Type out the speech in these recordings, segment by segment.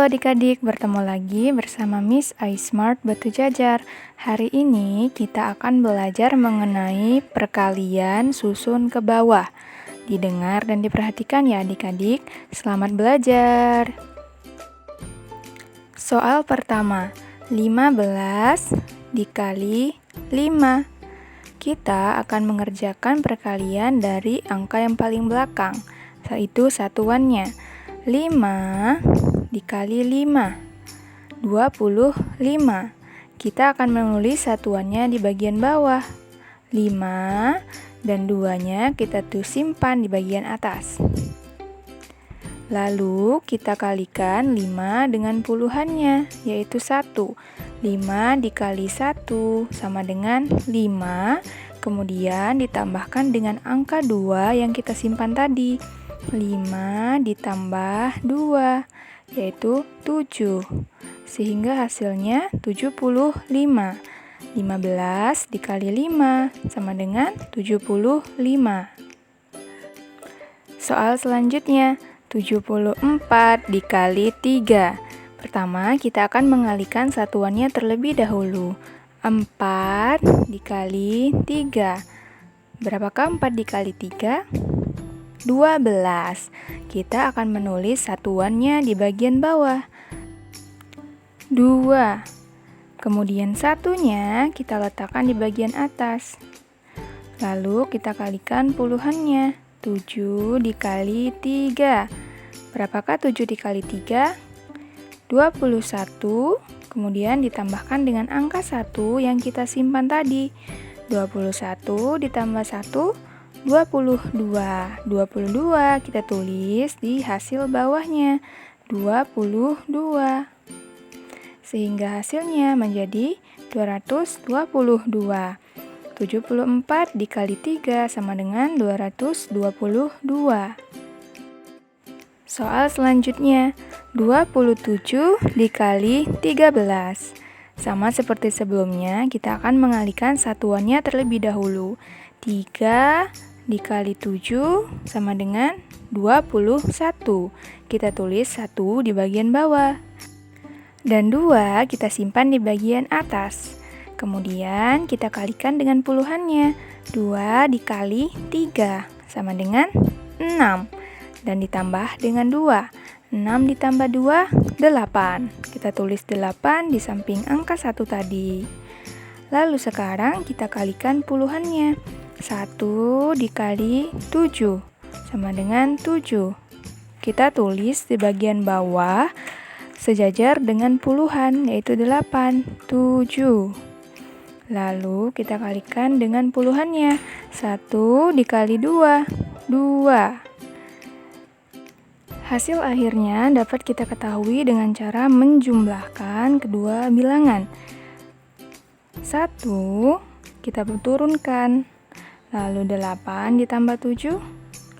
Halo adik-adik, bertemu lagi bersama Miss iSmart Batu Jajar. Hari ini kita akan belajar mengenai perkalian susun ke bawah. Didengar dan diperhatikan ya adik-adik. Selamat belajar. Soal pertama, 15 dikali 5. Kita akan mengerjakan perkalian dari angka yang paling belakang, yaitu satuannya. 5 dikali 5, 25. Kita akan menulis satuannya di bagian bawah. 5 dan 2-nya kita simpan di bagian atas. Lalu kita kalikan 5 dengan puluhannya, yaitu 1. 5 dikali 1 sama dengan 5, kemudian ditambahkan dengan angka 2 yang kita simpan tadi. 5 ditambah 2, yaitu 7. Sehingga hasilnya 75. 15 dikali 5 sama dengan 75. Soal selanjutnya, 74 dikali 3. Pertama, kita akan mengalihkan satuannya terlebih dahulu. 4 dikali 3. Berapakah 4 dikali 3? 12. Kita akan menulis satuannya di bagian bawah. 2. Kemudian satunya kita letakkan di bagian atas. Lalu kita kalikan puluhannya. 7 dikali 3. Berapakah 7 dikali 3? 21. Kemudian ditambahkan dengan angka 1 yang kita simpan tadi. 21 ditambah 1, 22. 22 kita tulis di hasil bawahnya. 22. Sehingga hasilnya menjadi 222. 74 dikali 3 sama dengan 222. Soal selanjutnya, 27 dikali 13. Sama seperti sebelumnya, kita akan mengalihkan satuannya terlebih dahulu. 3 dikali 7 sama dengan 21. Kita tulis 1 di bagian bawah. Dan 2 kita simpan di bagian atas. Kemudian kita kalikan dengan puluhannya. 2 dikali 3 sama dengan 6. Dan ditambah dengan 2. 6 ditambah 2, 8. Kita tulis 8 di samping angka 1 tadi. Lalu sekarang kita kalikan puluhannya. 1 dikali 7 sama dengan 7. Kita tulis di bagian bawah sejajar dengan puluhan, yaitu 8, 7. Lalu kita kalikan dengan puluhannya. 1 dikali 2, 2. Hasil akhirnya dapat kita ketahui dengan cara menjumlahkan kedua bilangan. 1 kita turunkan. Lalu 8 ditambah 7,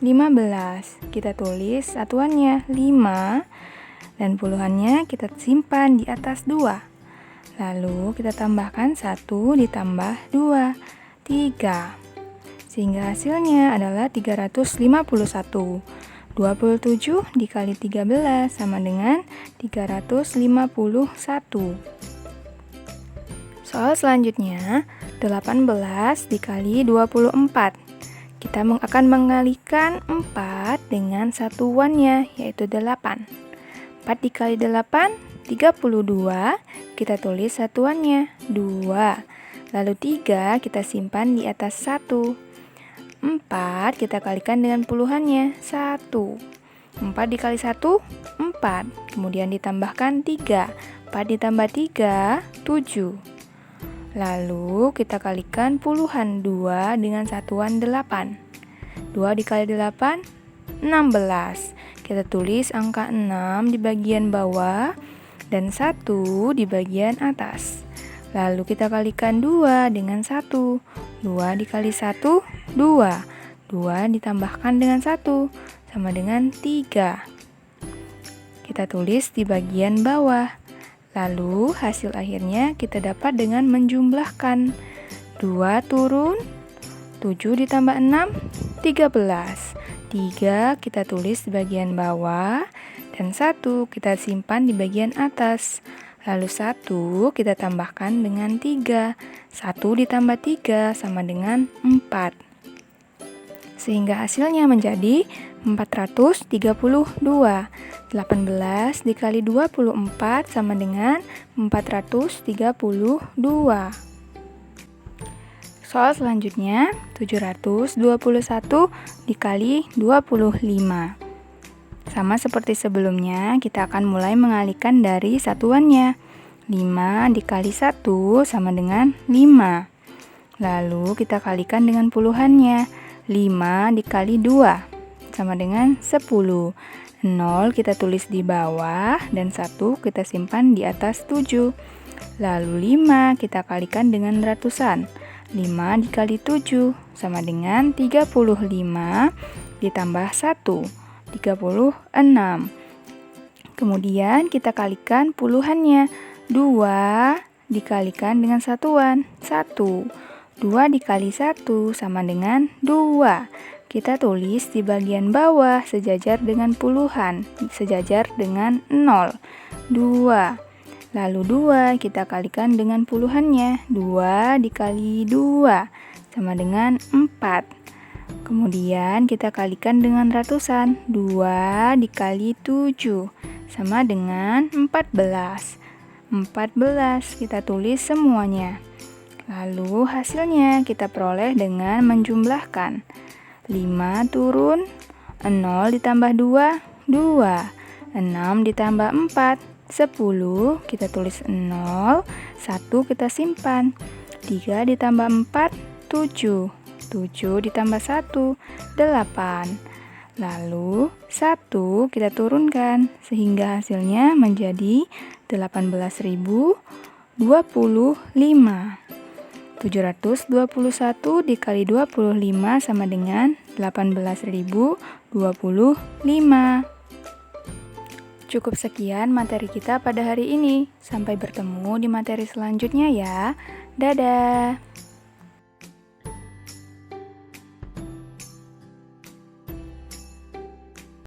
15. Kita tulis satuannya 5 dan puluhannya kita simpan di atas 2. Lalu kita tambahkan 1 ditambah 2, 3. Sehingga hasilnya adalah 351. 27 dikali 13 sama dengan 351. Soal selanjutnya, 18 dikali 24. Kita akan mengalihkan 4 dengan satuannya, yaitu 8. 4 dikali 8, 32. Kita tulis satuannya, 2. Lalu 3 kita simpan di atas 1. 4 kita kalikan dengan puluhannya, 1. 4 dikali 1, 4. Kemudian ditambahkan 3. 4 ditambah 3, 7. Lalu kita kalikan puluhan 2 dengan satuan 8. 2 dikali 8, 16. Kita tulis angka 6 di bagian bawah dan 1 di bagian atas. Lalu kita kalikan 2 dengan 1. 2 dikali 1, 2. 2 ditambahkan dengan 1 sama dengan 3. Kita tulis di bagian bawah. Lalu hasil akhirnya kita dapat dengan menjumlahkan. 2 turun, 7 ditambah 6, 13. 3 kita tulis di bagian bawah dan 1 kita simpan di bagian atas. Lalu 1 kita tambahkan dengan 3. 1 ditambah 3 sama dengan 4. Sehingga hasilnya menjadi 432. 18 dikali 24 sama dengan 432. Soal selanjutnya, 721 dikali 25. Sama seperti sebelumnya, kita akan mulai mengalihkan dari satuannya. 5 dikali 1 sama dengan 5. Lalu kita kalikan dengan puluhannya. 5 dikali 2 sama dengan 10. 0 kita tulis di bawah dan 1 kita simpan di atas 7. Lalu 5 kita kalikan dengan ratusan. 5 dikali 7 sama dengan 35 ditambah 1, 36. Kemudian kita kalikan puluhannya. 2 dikalikan dengan satuan, 1. 2 dikali 1 sama dengan 2. Kita tulis di bagian bawah sejajar dengan puluhan, sejajar dengan 0. 2. Lalu 2 kita kalikan dengan puluhannya. 2 dikali 2 sama dengan 4. Kemudian kita kalikan dengan ratusan. 2 dikali 7 sama dengan 14. 14 kita tulis semuanya. Lalu hasilnya kita peroleh dengan menjumlahkan. 5 turun, 0 ditambah 2, 2. 6 ditambah 4, 10. Kita tulis 0, 1 kita simpan. 3 ditambah 4, 7. 7 ditambah 1, 8. Lalu 1 kita turunkan sehingga hasilnya menjadi 18.025. 721 dikali 25 sama dengan 18.025. Cukup sekian materi kita pada hari ini. Sampai bertemu di materi selanjutnya ya. Dadah!